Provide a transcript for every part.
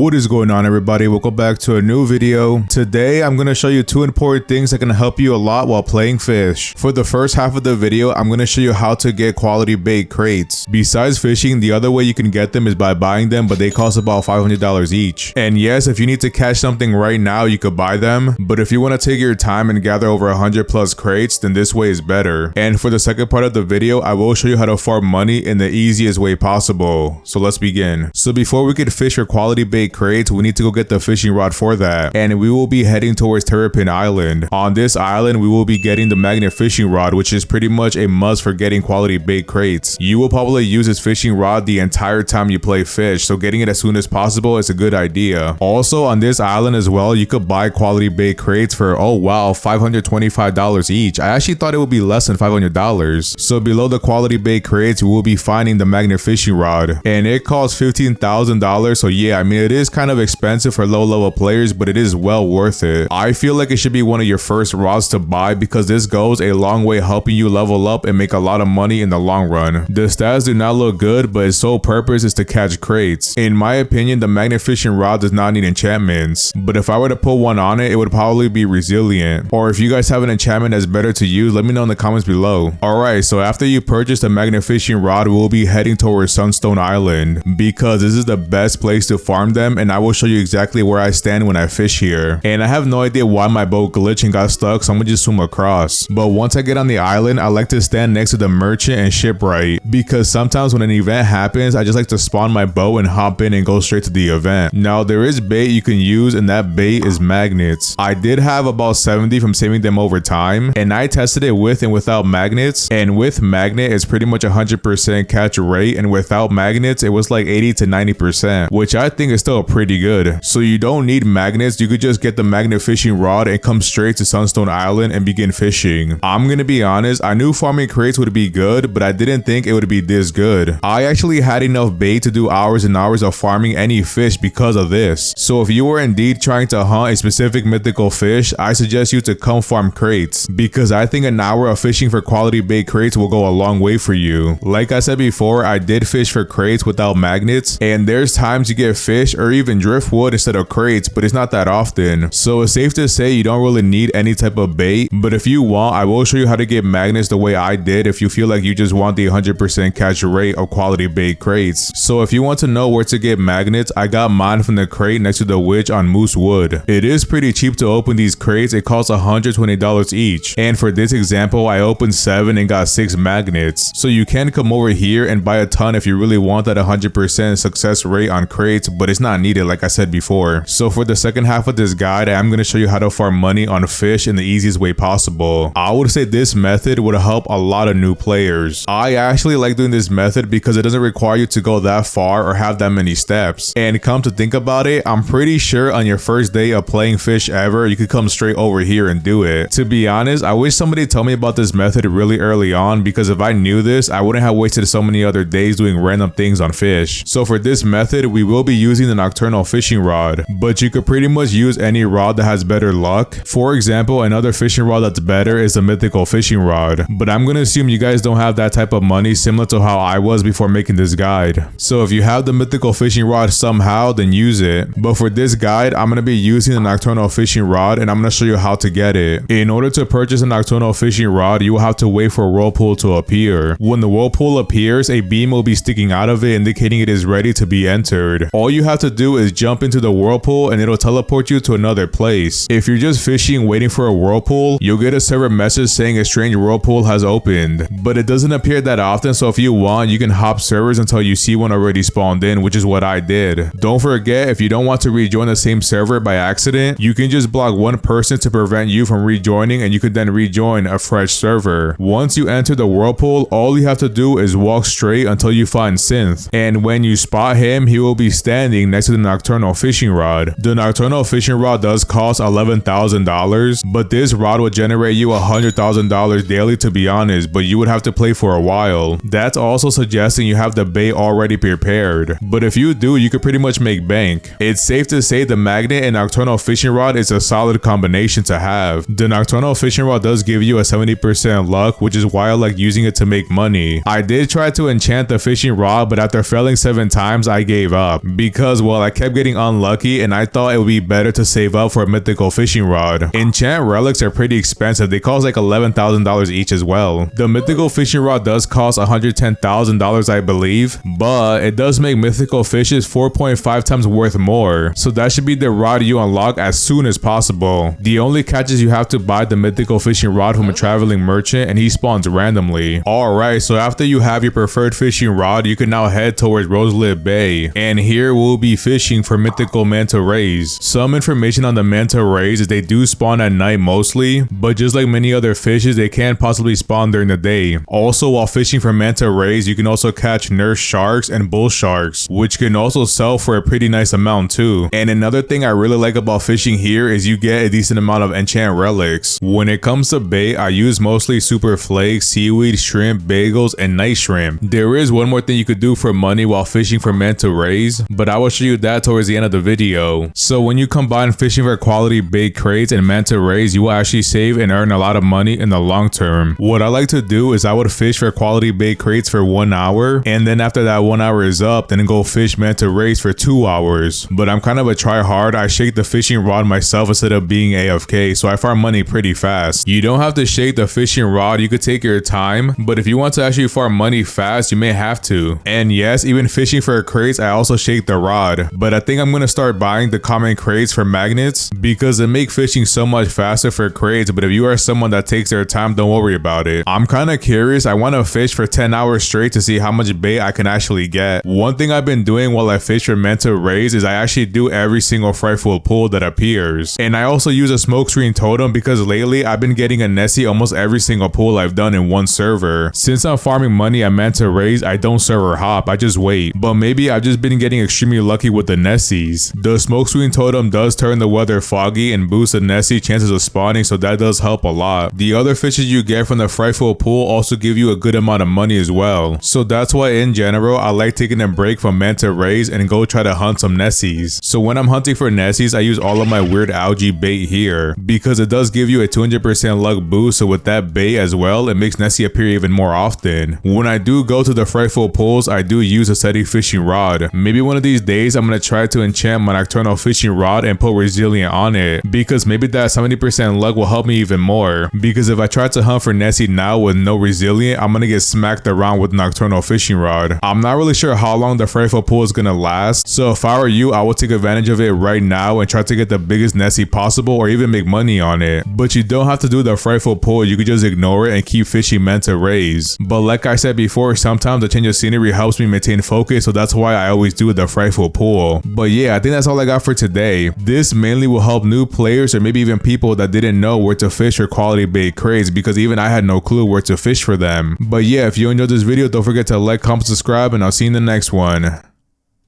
What is going on, everybody? Welcome back to a new video. Today I'm going to show you two important things that can help you a lot while playing Fish. For the first half of the video, I'm going to show you how to get quality bait crates. Besides fishing, the other way you can get them is by buying them, but they cost about $500 each. And yes, if you need to catch something right now, you could buy them, but if you want to take your time and gather over 100 plus crates, then this way is better. And for the second part of the video, I will show you how to farm money in the easiest way possible. So let's begin. So before we could fish for quality bait crates, we need to go get the fishing rod for that, and we will be heading towards Terrapin Island. On this island, we will be getting the magnet fishing rod, which is pretty much a must for getting quality bait crates. You will probably use this fishing rod the entire time you play Fish, so getting it as soon as possible is a good idea. Also, on this island as well, you could buy quality bait crates for, oh wow, $525 each. I actually thought it would be less than $500. So below the quality bait crates, we will be finding the magnet fishing rod, and it costs $15,000. So yeah, I mean, it is kind of expensive for low level players, but it is well worth it. I feel like it should be one of your first rods to buy because this goes a long way helping you level up and make a lot of money in the long run. The stats do not look good, but its sole purpose is to catch crates. In my opinion, the magnet fishing rod does not need enchantments, but if I were to put one on it, it would probably be resilient. Or if you guys have an enchantment that's better to use, let me know in the comments below. Alright, so after you purchase the magnet fishing rod, we'll be heading towards Sunstone Island because this is the best place to farm them, and I will show you exactly where I stand when I fish here. And I have no idea why my boat glitched and got stuck, so I'm gonna just swim across. But once I get on the island, I like to stand next to the merchant and shipwright, because sometimes when an event happens, I just like to spawn my boat and hop in and go straight to the event. Now there is bait you can use, and that bait is magnets. I did have about 70 from saving them over time, and I tested it with and without magnets, and with magnet it's pretty much 100% catch rate, and without magnets it was like 80 to 90%, which I think is still pretty good. So you don't need magnets, you could just get the magnet fishing rod and come straight to Sunstone Island and begin fishing. I'm gonna be honest, I knew farming crates would be good, but I didn't think it would be this good. I actually had enough bait to do hours and hours of farming any fish because of this. So if you were indeed trying to hunt a specific mythical fish, I suggest you to come farm crates, because I think an hour of fishing for quality bait crates will go a long way for you. Like I said before, I did fish for crates without magnets, and there's times you get fish or even driftwood instead of crates, but it's not that often. So it's safe to say you don't really need any type of bait, but if you want, I will show you how to get magnets the way I did if you feel like you just want the 100% catch rate of quality bait crates. So if you want to know where to get magnets, I got mine from the crate next to the witch on Moose Wood. It is pretty cheap to open these crates, it costs $120 each, and for this example I opened 7 and got 6 magnets. So you can come over here and buy a ton if you really want that 100% success rate on crates, but it's not needed like I said before. So for the second half of this guide, I'm going to show you how to farm money on fish in the easiest way possible. I would say this method would help a lot of new players. I actually like doing this method because it doesn't require you to go that far or have that many steps. And come to think about it, I'm pretty sure on your first day of playing Fish ever, you could come straight over here and do it. To be honest, I wish somebody told me about this method really early on, because if I knew this, I wouldn't have wasted so many other days doing random things on Fish. So for this method, we will be using the nocturnal fishing rod, but you could pretty much use any rod that has better luck. For example, another fishing rod that's better is the mythical fishing rod, but I'm gonna assume you guys don't have that type of money, similar to how I was before making this guide. So if you have the mythical fishing rod somehow, then use it. But for this guide, I'm gonna be using the nocturnal fishing rod, and I'm gonna show you how to get it. In order to purchase a nocturnal fishing rod, you will have to wait for a whirlpool to appear. When the whirlpool appears, a beam will be sticking out of it, indicating it is ready to be entered. All you have to do is jump into the whirlpool and it'll teleport you to another place. If you're just fishing waiting for a whirlpool, you'll get a server message saying a strange whirlpool has opened, but it doesn't appear that often, so if you want, you can hop servers until you see one already spawned in, which is what I did. Don't forget, if you don't want to rejoin the same server by accident, you can just block one person to prevent you from rejoining, and you could then rejoin a fresh server. Once you enter the whirlpool, all you have to do is walk straight until you find Synth, and when you spot him, he will be standing next to the nocturnal fishing rod. The nocturnal fishing rod does cost $11,000, but this rod will generate you $100,000 daily, to be honest, but you would have to play for a while. That's also suggesting you have the bait already prepared, but if you do, you could pretty much make bank. It's safe to say the magnet and nocturnal fishing rod is a solid combination to have. The nocturnal fishing rod does give you a 70% luck, which is why I like using it to make money. I did try to enchant the fishing rod, but after failing 7 times I gave up, because well, well, I kept getting unlucky and I thought it would be better to save up for a mythical fishing rod. Enchant relics are pretty expensive. They cost like $11,000 each as well. The mythical fishing rod does cost $110,000 I believe, but it does make mythical fishes 4.5 times worth more. So that should be the rod you unlock as soon as possible. The only catch is you have to buy the mythical fishing rod from a traveling merchant and he spawns randomly. Alright, so after you have your preferred fishing rod, you can now head towards Roselit Bay. And here we'll be fishing for mythical manta rays. Some information on the manta rays is they do spawn at night mostly, but just like many other fishes, they can possibly spawn during the day. Also, while fishing for manta rays, you can also catch nurse sharks and bull sharks, which can also sell for a pretty nice amount too. And another thing I really like about fishing here is you get a decent amount of enchant relics. When it comes to bait, I use mostly super flakes, seaweed, shrimp, bagels, and night shrimp. There is one more thing you could do for money while fishing for manta rays, but I will show you that towards the end of the video. So when you combine fishing for quality bait crates and manta rays, you will actually save and earn a lot of money in the long term. What I like to do is I would fish for quality bait crates for 1 hour, and then after that 1 hour is up, then go fish manta rays for 2 hours. But I'm kind of a try hard. I shake the fishing rod myself instead of being AFK, so I farm money pretty fast. You don't have to shake the fishing rod, you could take your time, but if you want to actually farm money fast, you may have to. And yes, even fishing for crates, I also shake the rod, but I think I'm gonna start buying the common crates for magnets because it make fishing so much faster for crates. But if you are someone that takes their time, don't worry about it. I'm kind of curious. I want to fish for 10 hours straight to see how much bait I can actually get. One thing I've been doing while I fish for manta rays is I actually do every single frightful pool that appears, and I also use a smokescreen totem because lately I've been getting a Nessie almost every single pool I've done in one server. Since I'm farming money at manta rays, I don't server hop, I just wait. But maybe I've just been getting extremely lucky with the Nessies. The smokescreen totem does turn the weather foggy and boost the Nessie chances of spawning, so that does help a lot. The other fishes you get from the frightful pool also give you a good amount of money as well. So that's why in general I like taking a break from manta rays and go try to hunt some Nessies. So when I'm hunting for Nessies, I use all of my weird algae bait here because it does give you a 200% luck boost. So with that bait as well, it makes Nessie appear even more often. When I do go to the frightful pools, I do use a steady fishing rod. Maybe one of these days I'm gonna try to enchant my nocturnal fishing rod and put resilient on it, because maybe that 70% luck will help me even more. Because if I try to hunt for Nessie now with no resilient, I'm gonna get smacked around with nocturnal fishing rod. I'm not really sure how long the frightful pool is gonna last, so if I were you, I would take advantage of it right now and try to get the biggest Nessie possible or even make money on it. But you don't have to do the frightful pool, you could just ignore it and keep fishing manta rays. But like I said before, sometimes the change of scenery helps me maintain focus, so that's why I always do the frightful pool. But yeah, I think that's all I got for today. This mainly will help new players or maybe even people that didn't know where to fish for quality bait crates, because even I had no clue where to fish for them. But yeah, if you enjoyed this video, don't forget to like, comment, subscribe, and I'll see you in the next one.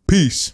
Peace.